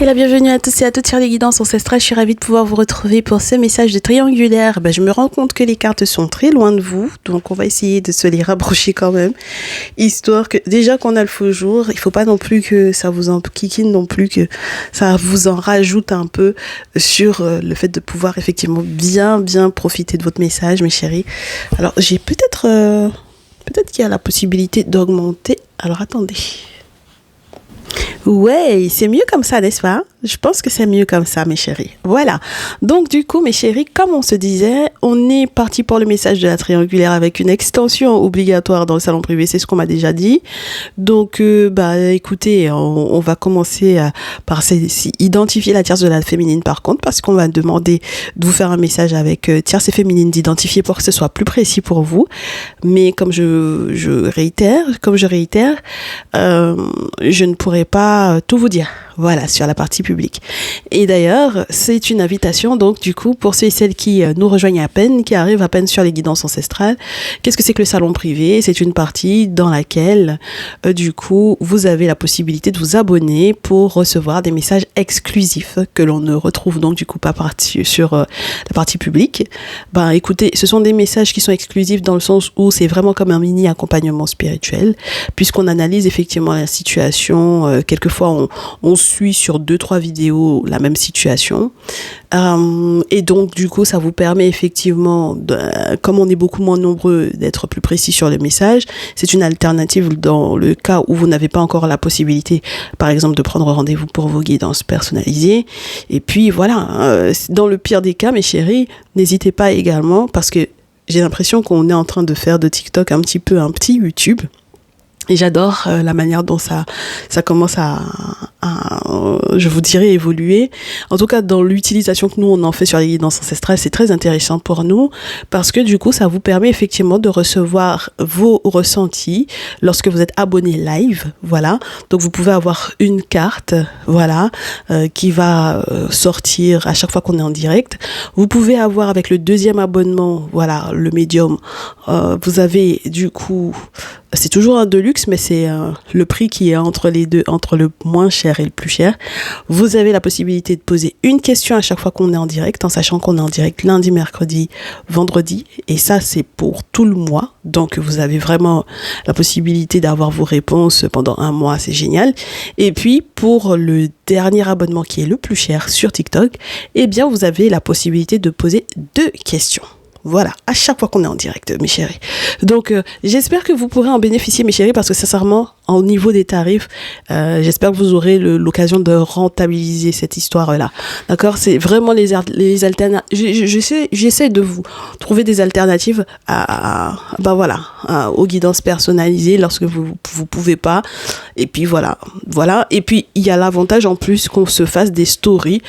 Et la bienvenue à tous et à toutes sur les guidances ancestrales. Je suis ravie de pouvoir vous retrouver pour ce message de triangulaire. Je me rends compte que les cartes sont très loin de vous, donc on va essayer de se les rapprocher quand même, histoire que déjà qu'on a le faux jour, il faut pas non plus que ça vous enquiquine non plus, que ça vous en rajoute un peu sur le fait de pouvoir effectivement bien profiter de votre message, mes chéris. Alors j'ai peut-être qu'il y a la possibilité d'augmenter. Alors attendez. Ouais, c'est mieux comme ça, n'est-ce pas? Je pense que c'est mieux comme ça, mes chéris. Voilà. Donc, du coup, mes chéris, comme on se disait, on est parti pour le message de la triangulaire avec une extension obligatoire dans le salon privé. C'est ce qu'on m'a déjà dit. Donc, écoutez, on va commencer par identifier la tierce de la féminine, par contre, parce qu'on va demander de vous faire un message avec tierce et féminine d'identifier pour que ce soit plus précis pour vous. Mais comme je réitère, je ne pourrai pas tout vous dire. Voilà, sur la partie publique. Et d'ailleurs, c'est une invitation, donc, du coup, pour ceux et celles qui nous rejoignent à peine, qui arrivent à peine sur les guidances ancestrales. Qu'est-ce que c'est que le salon privé? C'est une partie dans laquelle, du coup, vous avez la possibilité de vous abonner pour recevoir des messages exclusifs que l'on ne retrouve donc, du coup, pas sur la partie publique. Écoutez, ce sont des messages qui sont exclusifs dans le sens où c'est vraiment comme un mini accompagnement spirituel, puisqu'on analyse effectivement la situation. Quelquefois, on suit sur 2-3 vidéos la même situation. Et donc, du coup, ça vous permet effectivement, comme on est beaucoup moins nombreux, d'être plus précis sur les messages. C'est une alternative dans le cas où vous n'avez pas encore la possibilité, par exemple, de prendre rendez-vous pour vos guidances personnalisées. Et puis, voilà, dans le pire des cas, mes chéris, n'hésitez pas également, parce que j'ai l'impression qu'on est en train de faire de TikTok un petit YouTube. Et j'adore la manière dont ça commence à je vous dirais, évoluer. En tout cas, dans l'utilisation que nous, on en fait sur les guidances ancestrales, c'est très intéressant pour nous parce que du coup, ça vous permet effectivement de recevoir vos ressentis lorsque vous êtes abonné live. Voilà. Donc, vous pouvez avoir une carte, voilà, qui va sortir à chaque fois qu'on est en direct. Vous pouvez avoir avec le deuxième abonnement, voilà, le médium, vous avez du coup... C'est toujours un deluxe, mais c'est le prix qui est entre les deux, entre le moins cher et le plus cher. Vous avez la possibilité de poser une question à chaque fois qu'on est en direct, en sachant qu'on est en direct lundi, mercredi, vendredi. Et ça, c'est pour tout le mois. Donc, vous avez vraiment la possibilité d'avoir vos réponses pendant un mois. C'est génial. Et puis, pour le dernier abonnement qui est le plus cher sur TikTok, eh bien, vous avez la possibilité de poser 2 questions. Voilà, à chaque fois qu'on est en direct, mes chéris. Donc, j'espère que vous pourrez en bénéficier, mes chéris, parce que sincèrement, au niveau des tarifs, j'espère que vous aurez l'occasion de rentabiliser cette histoire-là. D'accord? C'est vraiment les alternatives. J'essaie de vous trouver des alternatives aux guidances personnalisées lorsque vous pouvez pas. Et puis voilà. Et puis, il y a l'avantage en plus qu'on se fasse des stories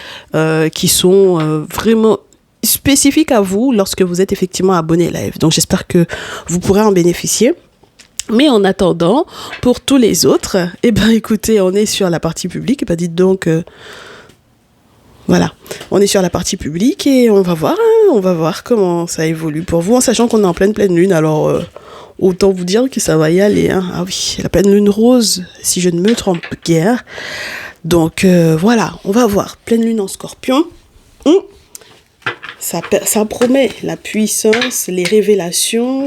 qui sont vraiment spécifique à vous lorsque vous êtes effectivement abonné live. Donc, j'espère que vous pourrez en bénéficier. Mais en attendant, pour tous les autres, écoutez, on est sur la partie publique. Dites donc, voilà, on est sur la partie publique et on va voir comment ça évolue pour vous, en sachant qu'on est en pleine lune. Alors, autant vous dire que ça va y aller. Hein. Ah oui, la pleine lune rose, si je ne me trompe guère. Donc, voilà, on va voir. Pleine lune en Scorpion. Ça promet la puissance, les révélations,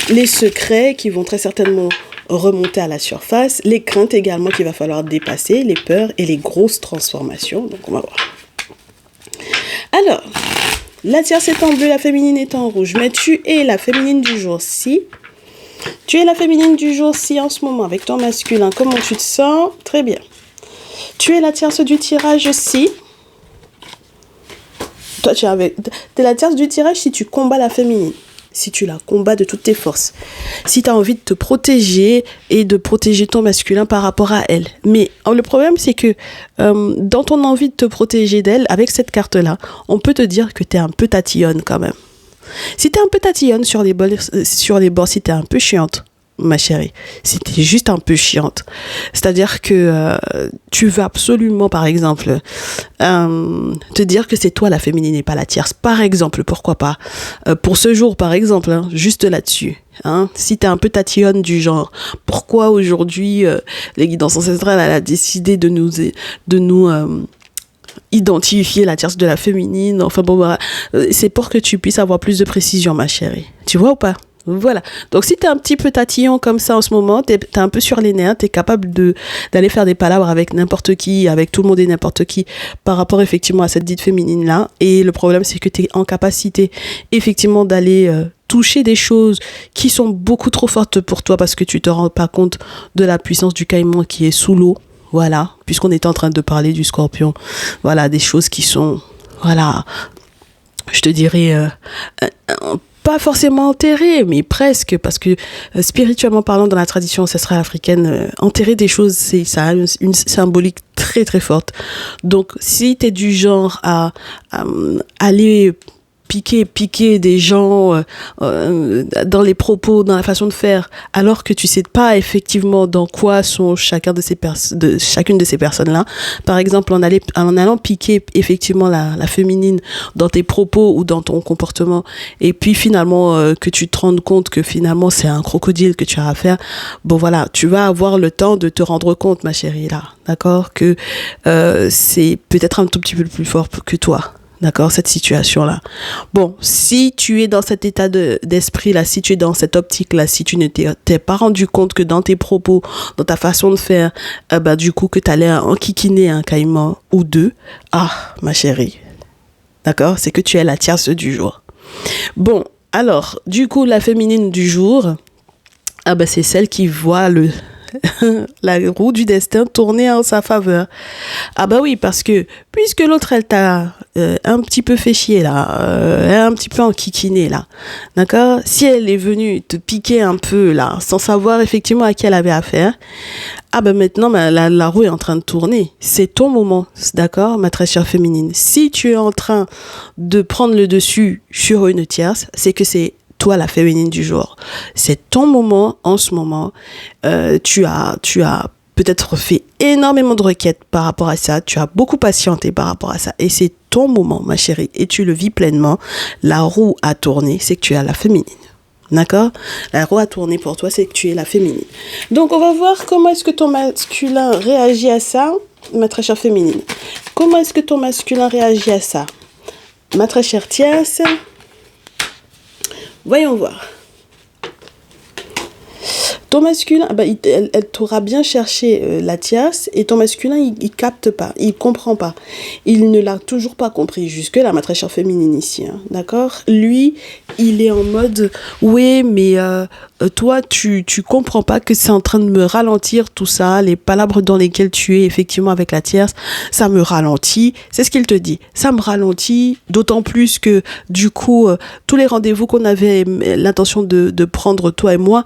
les secrets qui vont très certainement remonter à la surface, les craintes également qu'il va falloir dépasser, les peurs et les grosses transformations. Donc, on va voir. Alors, la tierce est en bleu, la féminine est en rouge. Mais tu es la féminine du jour-ci. Tu es la féminine du jour-ci en ce moment avec ton masculin. Comment tu te sens? Très bien. Tu es la tierce du tirage-ci. Toi, t'es la tierce du tirage si tu combats la féminine, si tu la combats de toutes tes forces, si tu as envie de te protéger et de protéger ton masculin par rapport à elle. Mais le problème, c'est que dans ton envie de te protéger d'elle, avec cette carte-là, on peut te dire que tu es un peu tatillonne quand même. Si tu es un peu tatillonne sur les bords, si tu es un peu chiante, ma chérie, si t'es juste un peu chiante. C'est-à-dire que tu veux absolument, par exemple, te dire que c'est toi la féminine et pas la tierce. Par exemple, pourquoi pas pour ce jour, par exemple, hein, juste là-dessus. Hein, si t'es un peu tatillonne du genre, pourquoi aujourd'hui les guidances ancestrales elle a décidé de nous identifier la tierce de la féminine. Enfin bon, voilà. C'est pour que tu puisses avoir plus de précision, ma chérie. Tu vois ou pas? Voilà. Donc, si t'es un petit peu tatillon comme ça en ce moment, t'es un peu sur les nerfs, t'es capable d'aller faire des palabres avec n'importe qui, avec tout le monde et n'importe qui, par rapport effectivement à cette dite féminine-là. Et le problème, c'est que t'es en capacité effectivement d'aller toucher des choses qui sont beaucoup trop fortes pour toi parce que tu te rends pas compte de la puissance du caïman qui est sous l'eau. Voilà. Puisqu'on était en train de parler du scorpion. Voilà. Des choses qui sont, voilà, je te dirais, pas forcément enterré, mais presque, parce que spirituellement parlant, dans la tradition ancestrale africaine, enterrer des choses, ça a une symbolique très très forte. Donc, si t'es du genre à aller piquer des gens dans les propos, dans la façon de faire, alors que tu sais pas effectivement dans quoi sont chacune de ces personnes-là. Par exemple, en allant piquer effectivement la féminine dans tes propos ou dans ton comportement, et puis finalement que tu te rendes compte que finalement c'est un crocodile que tu as à faire, bon voilà, tu vas avoir le temps de te rendre compte, ma chérie, là, d'accord, que c'est peut-être un tout petit peu plus fort que toi. D'accord, cette situation-là. Bon, si tu es dans cet état d'esprit-là, si tu es dans cette optique-là, si tu ne t'es pas rendu compte que dans tes propos, dans ta façon de faire, du coup, que tu allais enquiquiner un caïman ou deux, ma chérie, d'accord, c'est que tu es la tierce du jour. Bon, alors, du coup, la féminine du jour, c'est celle qui voit la roue du destin tourner en sa faveur. Oui, parce que puisque l'autre elle t'a un petit peu fait chier là, un petit peu enquiquiné là, d'accord, si elle est venue te piquer un peu là, sans savoir effectivement à qui elle avait affaire, maintenant la roue est en train de tourner, c'est ton moment, d'accord, ma très chère féminine. Si tu es en train de prendre le dessus sur une tierce, c'est que c'est toi la féminine du jour. C'est ton moment en ce moment. Tu as peut-être fait énormément de requêtes par rapport à ça. Tu as beaucoup patienté par rapport à ça. Et c'est ton moment, ma chérie. Et tu le vis pleinement. La roue a tourné, c'est que tu es la féminine. D'accord? La roue a tourné pour toi, c'est que tu es la féminine. Donc, on va voir comment est-ce que ton masculin réagit à ça, ma très chère féminine. Comment est-ce que ton masculin réagit à ça, ma très chère tierce? Voyons voir. Ton masculin, elle t'aura bien cherché la tierce, et ton masculin, il capte pas, il comprend pas. Il ne l'a toujours pas compris jusque-là, ma très chère féminine ici, hein, d'accord? Lui, il est en mode, oui, mais toi, tu comprends pas que c'est en train de me ralentir tout ça, les palabres dans lesquelles tu es effectivement avec la tierce, ça me ralentit. C'est ce qu'il te dit. Ça me ralentit, d'autant plus que du coup, tous les rendez-vous qu'on avait l'intention de prendre toi et moi,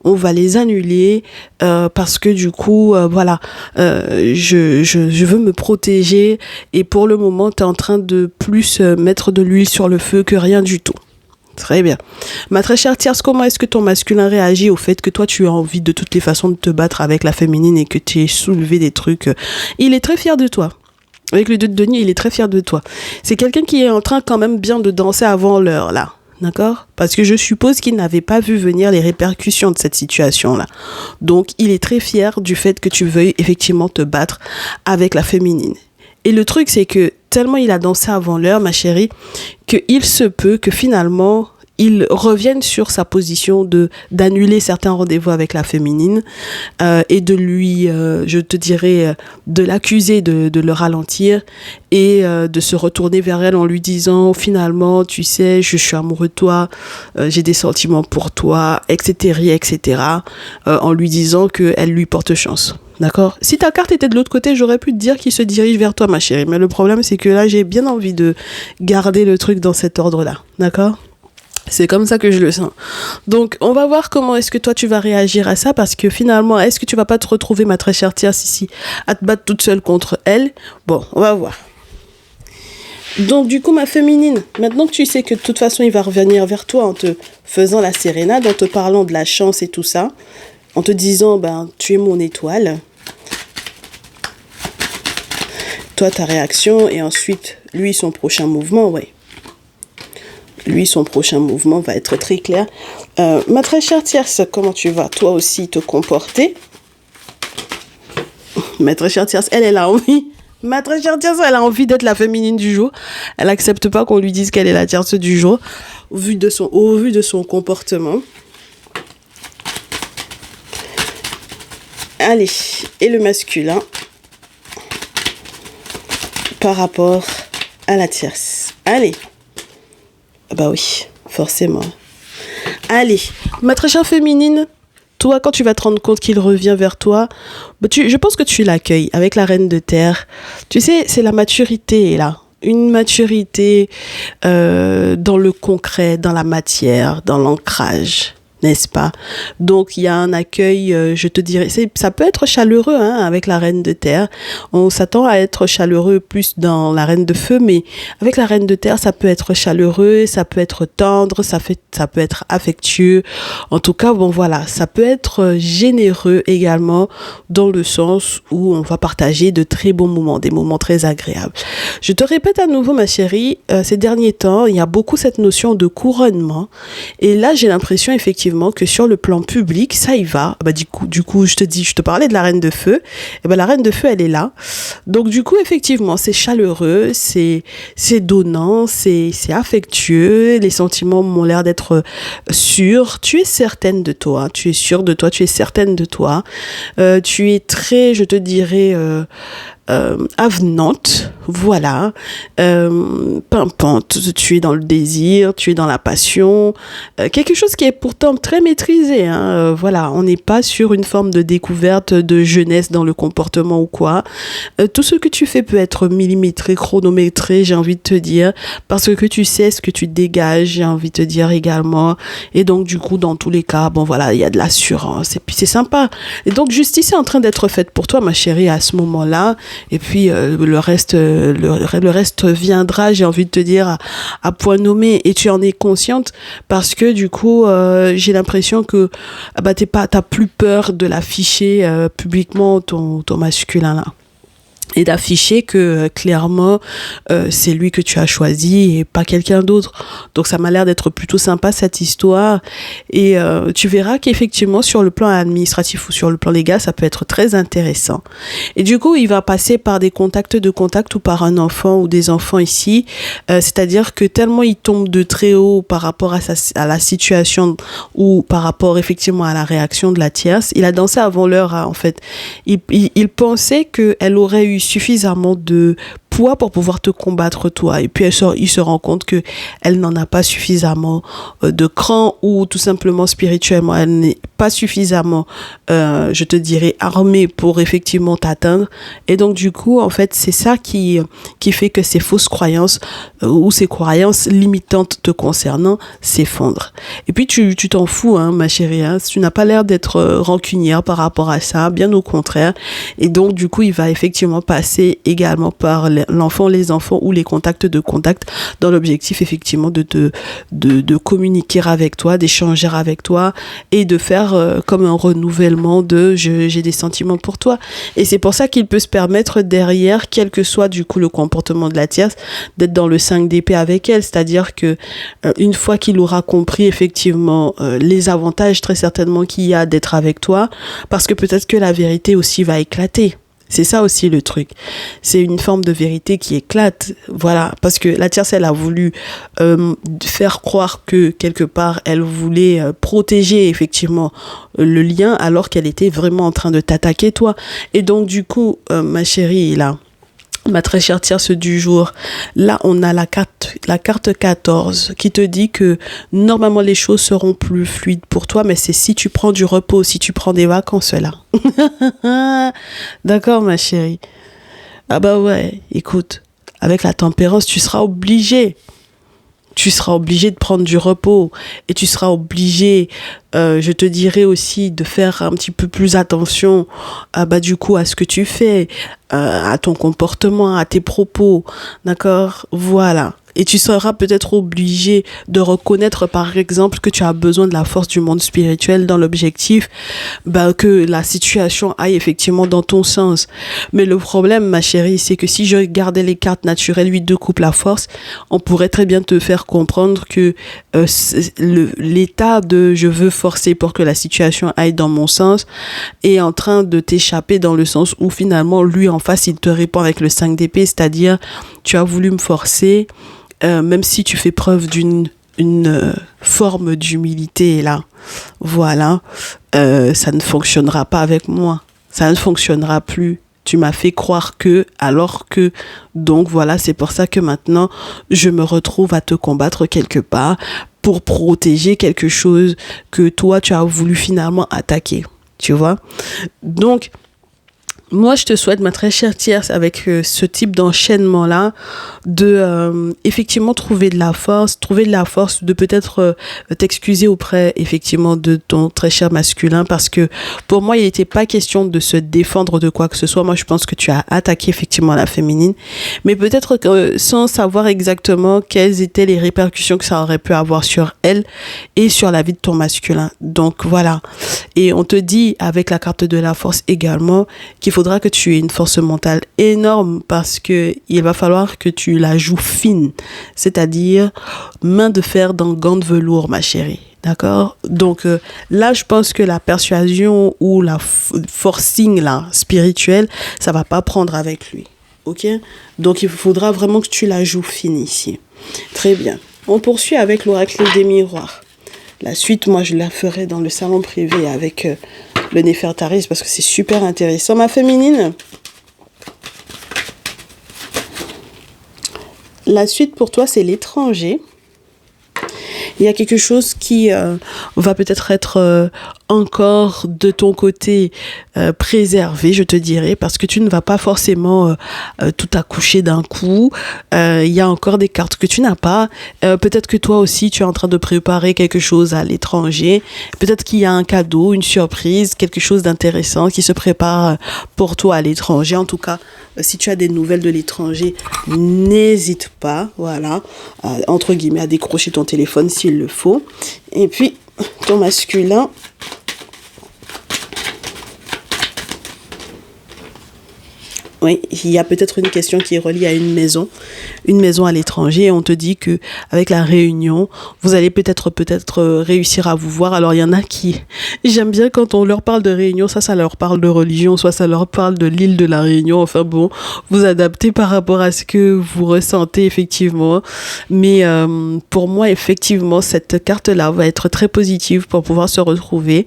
on va les annuler parce que du coup, je veux me protéger, et pour le moment, tu es en train de plus mettre de l'huile sur le feu que rien du tout. Très bien. Ma très chère tierce, comment est-ce que ton masculin réagit au fait que toi, tu as envie de toutes les façons de te battre avec la féminine et que tu aies soulevé des trucs? Il est très fier de toi. Avec le 2 de denier, il est très fier de toi. C'est quelqu'un qui est en train quand même bien de danser avant l'heure, là. D'accord? Parce que je suppose qu'il n'avait pas vu venir les répercussions de cette situation-là. Donc, il est très fier du fait que tu veuilles effectivement te battre avec la féminine. Et le truc, c'est que tellement il a dansé avant l'heure, ma chérie, qu'il se peut que finalement, il revienne sur sa position d'annuler certains rendez-vous avec la féminine et de lui, je te dirais, de l'accuser de le ralentir et de se retourner vers elle en lui disant finalement, tu sais, je suis amoureux de toi, j'ai des sentiments pour toi, etc., en lui disant qu'elle lui porte chance. D'accord? Si ta carte était de l'autre côté, j'aurais pu te dire qu'il se dirige vers toi, ma chérie. Mais le problème, c'est que là, j'ai bien envie de garder le truc dans cet ordre-là. D'accord? C'est comme ça que je le sens. Donc, on va voir comment est-ce que toi, tu vas réagir à ça, parce que finalement, est-ce que tu vas pas te retrouver, ma très chère tierce, ici, à te battre toute seule contre elle? Bon, on va voir. Donc du coup, ma féminine, maintenant que tu sais que de toute façon, il va revenir vers toi en te faisant la sérénade, en te parlant de la chance et tout ça, en te disant, ben, tu es mon étoile. Toi, ta réaction, et ensuite, lui, son prochain mouvement, ouais. Lui, son prochain mouvement va être très clair. Ma très chère tierce, comment tu vas toi aussi te comporter? Ma très chère tierce, elle a envie. Ma très chère tierce, elle a envie d'être la féminine du jour. Elle n'accepte pas qu'on lui dise qu'elle est la tierce du jour, au vu de son comportement. Allez, et le masculin par rapport à la tierce. Allez. Bah oui, forcément. Allez, ma très chère féminine, toi, quand tu vas te rendre compte qu'il revient vers toi, je pense que tu l'accueilles avec la reine de terre. Tu sais, c'est la maturité, là. Une maturité dans le concret, dans la matière, dans l'ancrage. N'est-ce pas? Donc, il y a un accueil, je te dirais, ça peut être chaleureux hein, avec la reine de terre. On s'attend à être chaleureux plus dans la reine de feu, mais avec la reine de terre, ça peut être chaleureux, ça peut être tendre, ça peut être affectueux. En tout cas, bon voilà, ça peut être généreux également dans le sens où on va partager de très bons moments, des moments très agréables. Je te répète à nouveau, ma chérie, ces derniers temps, il y a beaucoup cette notion de couronnement. Et là, j'ai l'impression effectivement que sur le plan public, ça y va. Bah, du coup, je te parlais de la reine de feu. Et ben, la reine de feu, elle est là. Donc, du coup, effectivement, c'est chaleureux, c'est donnant, c'est affectueux. Les sentiments m'ont l'air d'être sûrs. Tu es certaine de toi. Tu es sûre de toi. Tu es certaine de toi. Tu es très, je te dirais, avenante, voilà, pimpante, tu es dans le désir, tu es dans la passion, quelque chose qui est pourtant très maîtrisé, hein, voilà, on n'est pas sur une forme de découverte de jeunesse dans le comportement ou quoi, tout ce que tu fais peut être millimétré, chronométré, j'ai envie de te dire, parce que tu sais ce que tu dégages, j'ai envie de te dire également, et donc du coup, dans tous les cas, bon voilà, il y a de l'assurance, et puis c'est sympa, et donc justice est en train d'être faite pour toi, ma chérie, à ce moment-là. Et puis le reste viendra, j'ai envie de te dire, à point nommé. Et tu en es consciente parce que du coup, j'ai l'impression que t'as plus peur de l'afficher publiquement ton masculin là. Et d'afficher que clairement c'est lui que tu as choisi et pas quelqu'un d'autre. Donc ça m'a l'air d'être plutôt sympa cette histoire et tu verras qu'effectivement sur le plan administratif ou sur le plan légal ça peut être très intéressant. Et du coup il va passer par des contacts ou par un enfant ou des enfants ici, c'est-à-dire que tellement il tombe de très haut par rapport à la situation ou par rapport effectivement à la réaction de la tierce, il a dansé avant l'heure hein, en fait. Il pensait qu'elle aurait eu suffisamment de poids pour pouvoir te combattre toi et puis il se rend compte que elle n'en a pas suffisamment de cran ou tout simplement spirituellement elle n'est pas suffisamment je te dirais armée pour effectivement t'atteindre et donc du coup en fait c'est ça qui fait que ces fausses croyances ou ces croyances limitantes te concernant s'effondrent et puis tu t'en fous hein, ma chérie hein, tu n'as pas l'air d'être rancunière par rapport à ça, bien au contraire et donc du coup il va effectivement passer également par l'enfant, les enfants ou les contacts de contact dans l'objectif effectivement de communiquer avec toi, d'échanger avec toi et de faire comme un renouvellement de j'ai des sentiments pour toi. Et c'est pour ça qu'il peut se permettre derrière, quel que soit du coup le comportement de la tierce, d'être dans le 5 d'épée avec elle. C'est-à-dire que une fois qu'il aura compris effectivement les avantages très certainement qu'il y a d'être avec toi, parce que peut-être que la vérité aussi va éclater. C'est ça aussi le truc. C'est une forme de vérité qui éclate. Voilà. Parce que la tierce, elle a voulu faire croire que quelque part, elle voulait protéger effectivement le lien alors qu'elle était vraiment en train de t'attaquer toi. Et donc du coup, ma chérie, là, ma très chère tierce du jour, là on a la carte 14 qui te dit que normalement les choses seront plus fluides pour toi, mais c'est si tu prends du repos, si tu prends des vacances là. D'accord ma chérie. Ah bah ouais, écoute, avec la tempérance tu seras obligé. Tu seras obligé de prendre du repos et tu seras obligé, je te dirais aussi, de faire un petit peu plus attention du coup à ce que tu fais, à ton comportement, à tes propos, d'accord? Voilà. Et tu seras peut-être obligé de reconnaître, par exemple, que tu as besoin de la force du monde spirituel dans l'objectif, que la situation aille effectivement dans ton sens. Mais le problème, ma chérie, c'est que si je gardais les cartes naturelles 8 de coupe la force, on pourrait très bien te faire comprendre que l'état de je veux forcer pour que la situation aille dans mon sens est en train de t'échapper dans le sens où finalement, lui en face, il te répond avec le 5 d'épée, c'est-à-dire tu as voulu me forcer, même si tu fais preuve d'une forme d'humilité là, voilà, ça ne fonctionnera pas avec moi, ça ne fonctionnera plus. Tu m'as fait croire que, alors que, donc voilà, c'est pour ça que maintenant, je me retrouve à te combattre quelque part pour protéger quelque chose que toi, tu as voulu finalement attaquer, tu vois. Donc, moi, je te souhaite, ma très chère tierce, avec ce type d'enchaînement-là, de effectivement trouver de la force de peut-être t'excuser auprès, effectivement, de ton très cher masculin, parce que pour moi, il n'était pas question de se défendre de quoi que ce soit. Moi, je pense que tu as attaqué effectivement la féminine, mais peut-être sans savoir exactement quelles étaient les répercussions que ça aurait pu avoir sur elle et sur la vie de ton masculin. Donc, voilà. Et on te dit, avec la carte de la force également, qu'il faudra que tu aies une force mentale énorme parce que il va falloir que tu la joues fine, c'est-à-dire main de fer dans gants de velours, ma chérie. D'accord? Donc là, je pense que la persuasion ou la forcing là, spirituelle, ça va pas prendre avec lui. Ok? Donc il faudra vraiment que tu la joues fine ici. Très bien. On poursuit avec l'oracle des miroirs. La suite, moi, je la ferai dans le salon privé avec le Néfertaris parce que c'est super intéressant. Ma féminine, la suite pour toi, c'est l'étranger. Il y a quelque chose qui va peut-être être encore de ton côté préservé, je te dirais, parce que tu ne vas pas forcément tout accoucher d'un coup. Il y a encore des cartes que tu n'as pas. Peut-être que toi aussi, tu es en train de préparer quelque chose à l'étranger. Peut-être qu'il y a un cadeau, une surprise, quelque chose d'intéressant qui se prépare pour toi à l'étranger. En tout cas, si tu as des nouvelles de l'étranger, n'hésite pas, voilà, entre guillemets, à décrocher ton téléphone s'il le faut. Et puis, ton masculin, oui, il y a peut-être une question qui est reliée à une maison à l'étranger, et on te dit que avec la réunion, vous allez peut-être réussir à vous voir. Alors il y en a qui, j'aime bien quand on leur parle de réunion, ça leur parle de religion, soit ça leur parle de l'île de la Réunion. Enfin bon, vous adaptez par rapport à ce que vous ressentez effectivement. Mais pour moi, effectivement, cette carte-là va être très positive pour pouvoir se retrouver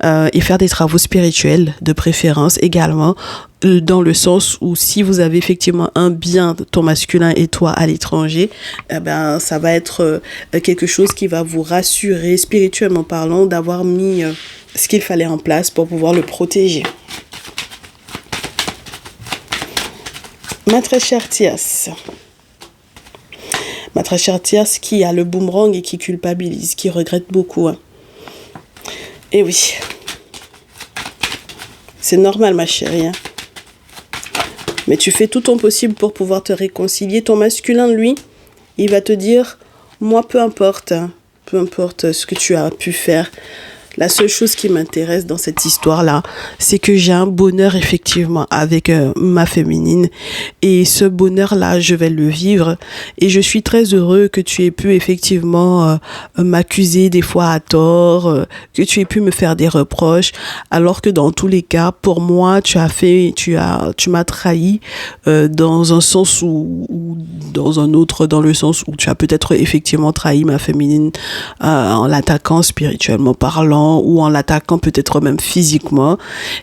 et faire des travaux spirituels de préférence également. Dans le sens où si vous avez effectivement un bien, ton masculin et toi à l'étranger, ça va être quelque chose qui va vous rassurer spirituellement parlant d'avoir mis ce qu'il fallait en place pour pouvoir le protéger. Ma très chère Tierce. Ma très chère Tierce qui a le boomerang et qui culpabilise, qui regrette beaucoup. Hein. Et oui. C'est normal, ma chérie. Hein. Mais tu fais tout ton possible pour pouvoir te réconcilier. Ton masculin, lui, il va te dire, moi, peu importe ce que tu as pu faire. La seule chose qui m'intéresse dans cette histoire-là, c'est que j'ai un bonheur effectivement avec ma féminine. Et ce bonheur-là, je vais le vivre. Et je suis très heureux que tu aies pu effectivement m'accuser des fois à tort, que tu aies pu me faire des reproches. Alors que dans tous les cas, pour moi, tu m'as trahi dans un sens ou dans un autre, dans le sens où tu as peut-être effectivement trahi ma féminine en l'attaquant spirituellement parlant, ou en l'attaquant peut-être même physiquement.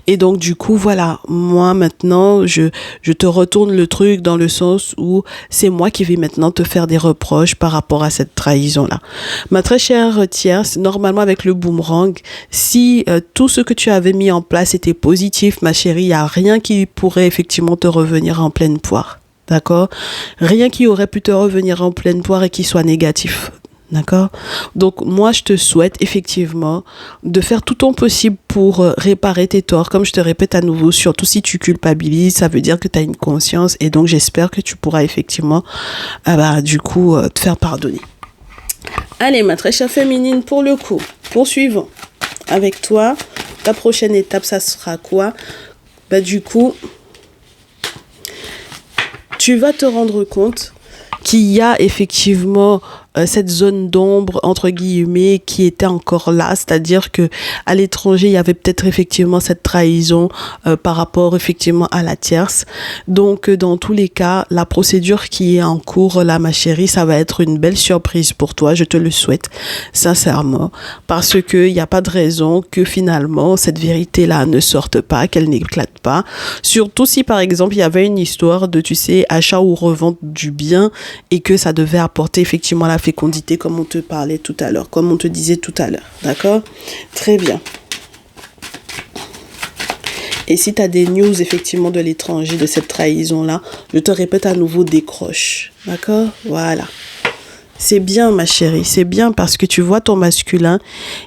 Et donc du coup voilà, moi maintenant je te retourne le truc dans le sens où c'est moi qui vais maintenant te faire des reproches par rapport à cette trahison là. Ma très chère Tierce, normalement avec le boomerang, si tout ce que tu avais mis en place était positif, ma chérie, il n'y a rien qui pourrait effectivement te revenir en pleine poire. D'accord? Rien qui aurait pu te revenir en pleine poire et qui soit négatif. D'accord? Donc, moi, je te souhaite effectivement de faire tout ton possible pour réparer tes torts. Comme je te répète à nouveau, surtout si tu culpabilises, ça veut dire que tu as une conscience et donc j'espère que tu pourras effectivement, te faire pardonner. Allez, ma très chère féminine, pour le coup, poursuivons avec toi. La prochaine étape, ça sera quoi? Tu vas te rendre compte qu'il y a effectivement cette zone d'ombre entre guillemets qui était encore là, c'est-à-dire que à l'étranger il y avait peut-être effectivement cette trahison par rapport effectivement à la tierce. Donc dans tous les cas, la procédure qui est en cours là, ma chérie, ça va être une belle surprise pour toi, je te le souhaite sincèrement, parce que il n'y a pas de raison que finalement cette vérité là ne sorte pas, qu'elle n'éclate pas, surtout si par exemple il y avait une histoire de, tu sais, achat ou revente du bien et que ça devait apporter effectivement la fécondité comme on te parlait tout à l'heure, comme on te disait tout à l'heure. D'accord? Très bien. Et si tu as des news effectivement de l'étranger, de cette trahison-là, je te répète à nouveau, décroche. D'accord? Voilà. C'est bien, ma chérie, c'est bien parce que tu vois ton masculin,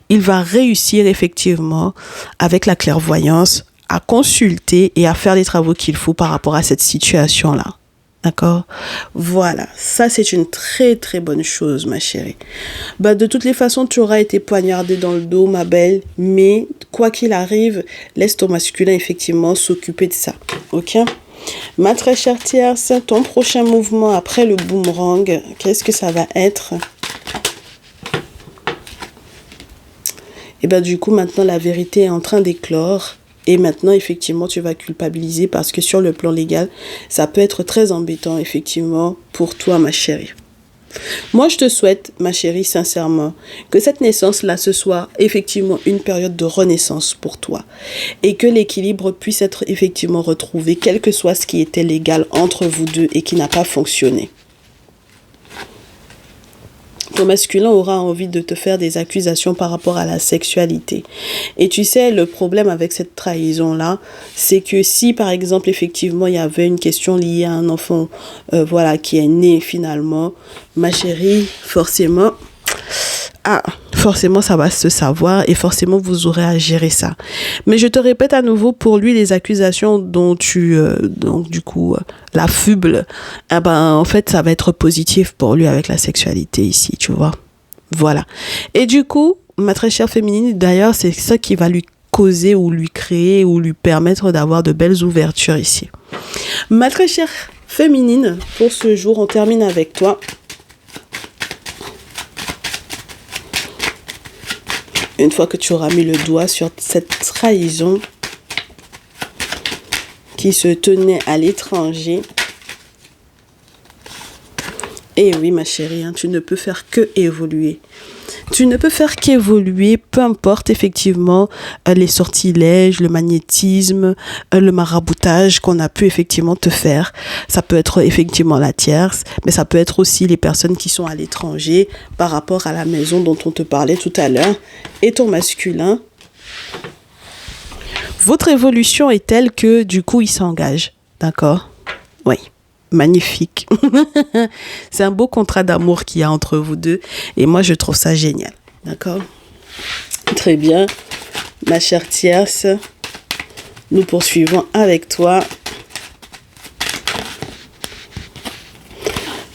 il va réussir effectivement avec la clairvoyance à consulter et à faire les travaux qu'il faut par rapport à cette situation-là. D'accord? Voilà, ça c'est une très très bonne chose, ma chérie. De toutes les façons, tu auras été poignardée dans le dos, ma belle, mais quoi qu'il arrive, laisse ton masculin effectivement s'occuper de ça. Ok? Ma très chère tierce, ton prochain mouvement après le boomerang, qu'est-ce que ça va être? Et du coup, maintenant la vérité est en train d'éclore. Et maintenant, effectivement, tu vas culpabiliser parce que sur le plan légal, ça peut être très embêtant, effectivement, pour toi, ma chérie. Moi, je te souhaite, ma chérie, sincèrement, que cette naissance-là, ce soit effectivement une période de renaissance pour toi. Et que l'équilibre puisse être effectivement retrouvé, quel que soit ce qui était légal entre vous deux et qui n'a pas fonctionné. Ton masculin aura envie de te faire des accusations par rapport à la sexualité. Et tu sais, le problème avec cette trahison-là, c'est que si, par exemple, effectivement, il y avait une question liée à un enfant qui est né finalement, ma chérie, forcément, ça va se savoir et forcément, vous aurez à gérer ça. Mais je te répète à nouveau, pour lui, les accusations dont l'affuble, en fait, ça va être positif pour lui avec la sexualité ici, tu vois. Voilà. Et du coup, ma très chère féminine, d'ailleurs, c'est ça qui va lui causer ou lui créer ou lui permettre d'avoir de belles ouvertures ici. Ma très chère féminine, pour ce jour, on termine avec toi. Une fois que tu auras mis le doigt sur cette trahison qui se tenait à l'étranger. Et oui, ma chérie, tu ne peux faire que évoluer. Tu ne peux faire qu'évoluer, peu importe effectivement les sortilèges, le magnétisme, le maraboutage qu'on a pu effectivement te faire. Ça peut être effectivement la tierce, mais ça peut être aussi les personnes qui sont à l'étranger par rapport à la maison dont on te parlait tout à l'heure. Et ton masculin, votre évolution est telle que du coup il s'engage. D'accord? Oui. Magnifique. C'est un beau contrat d'amour qu'il y a entre vous deux et moi je trouve ça génial. D'accord? Très bien. Ma chère tierce, nous poursuivons avec toi.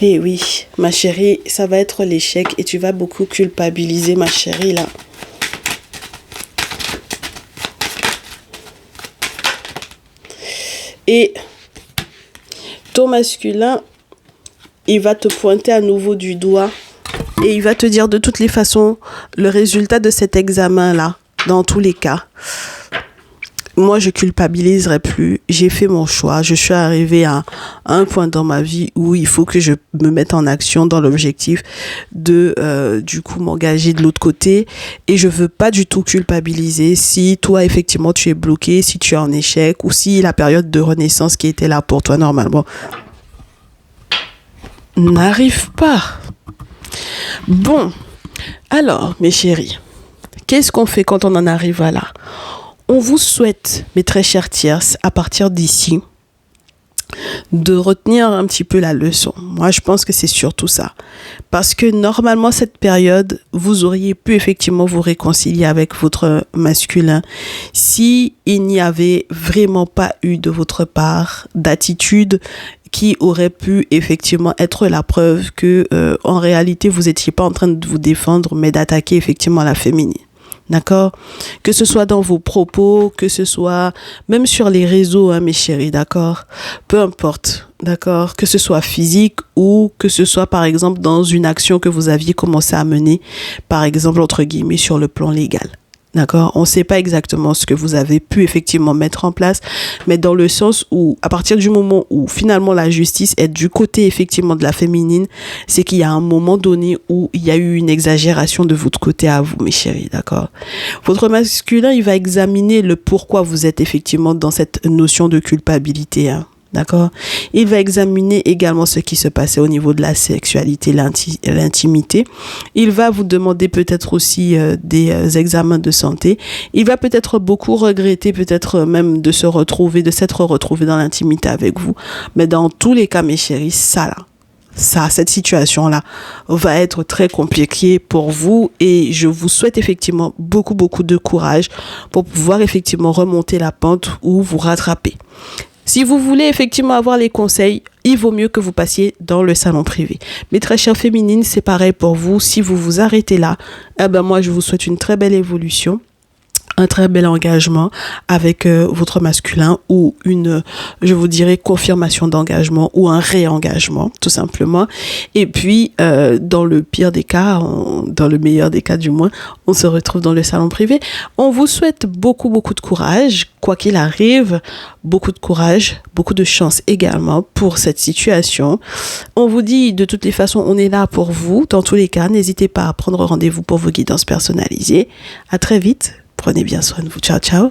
Et oui, ma chérie, ça va être l'échec et tu vas beaucoup culpabiliser, ma chérie, là. Et ton masculin, il va te pointer à nouveau du doigt et il va te dire de toutes les façons le résultat de cet examen-là, dans tous les cas. Moi, je culpabiliserai plus. J'ai fait mon choix. Je suis arrivée à un point dans ma vie où il faut que je me mette en action dans l'objectif de, m'engager de l'autre côté. Et je veux pas du tout culpabiliser si toi, effectivement, tu es bloqué, si tu es en échec ou si la période de renaissance qui était là pour toi normalement n'arrive pas. Bon. Alors, mes chéris, qu'est-ce qu'on fait quand on en arrive à là? On vous souhaite, mes très chères tierces, à partir d'ici, de retenir un petit peu la leçon. Moi, je pense que c'est surtout ça. Parce que normalement, cette période, vous auriez pu effectivement vous réconcilier avec votre masculin si il n'y avait vraiment pas eu de votre part d'attitude qui aurait pu effectivement être la preuve que en réalité, vous n'étiez pas en train de vous défendre, mais d'attaquer effectivement la féminine. D'accord? Que ce soit dans vos propos, que ce soit même sur les réseaux, hein, mes chéris, d'accord? Peu importe, d'accord? Que ce soit physique ou que ce soit, par exemple, dans une action que vous aviez commencé à mener, par exemple, entre guillemets, sur le plan légal. D'accord? On ne sait pas exactement ce que vous avez pu effectivement mettre en place, mais dans le sens où, à partir du moment où finalement la justice est du côté effectivement de la féminine, c'est qu'il y a un moment donné où il y a eu une exagération de votre côté à vous, mes chéris, d'accord? Votre masculin, il va examiner le pourquoi vous êtes effectivement dans cette notion de culpabilité, hein. D'accord? Il va examiner également ce qui se passait au niveau de la sexualité, l'intimité. Il va vous demander peut-être aussi des examens de santé. Il va peut-être beaucoup regretter, peut-être même de s'être retrouvé dans l'intimité avec vous. Mais dans tous les cas, mes chéris, cette situation-là va être très compliquée pour vous et je vous souhaite effectivement beaucoup de courage pour pouvoir effectivement remonter la pente ou vous rattraper. Si vous voulez effectivement avoir les conseils, il vaut mieux que vous passiez dans le salon privé. Mes très chères féminines, c'est pareil pour vous. Si vous vous arrêtez là, moi, je vous souhaite une très belle évolution, un très bel engagement avec votre masculin ou je vous dirais, confirmation d'engagement ou un réengagement, tout simplement. Et puis, dans le pire des cas, dans le meilleur des cas du moins, on se retrouve dans le salon privé. On vous souhaite beaucoup de courage, quoi qu'il arrive, beaucoup de courage, beaucoup de chance également pour cette situation. On vous dit, de toutes les façons, on est là pour vous. Dans tous les cas, n'hésitez pas à prendre rendez-vous pour vos guidances personnalisées. À très vite. Prenez bien soin de vous. Ciao, ciao.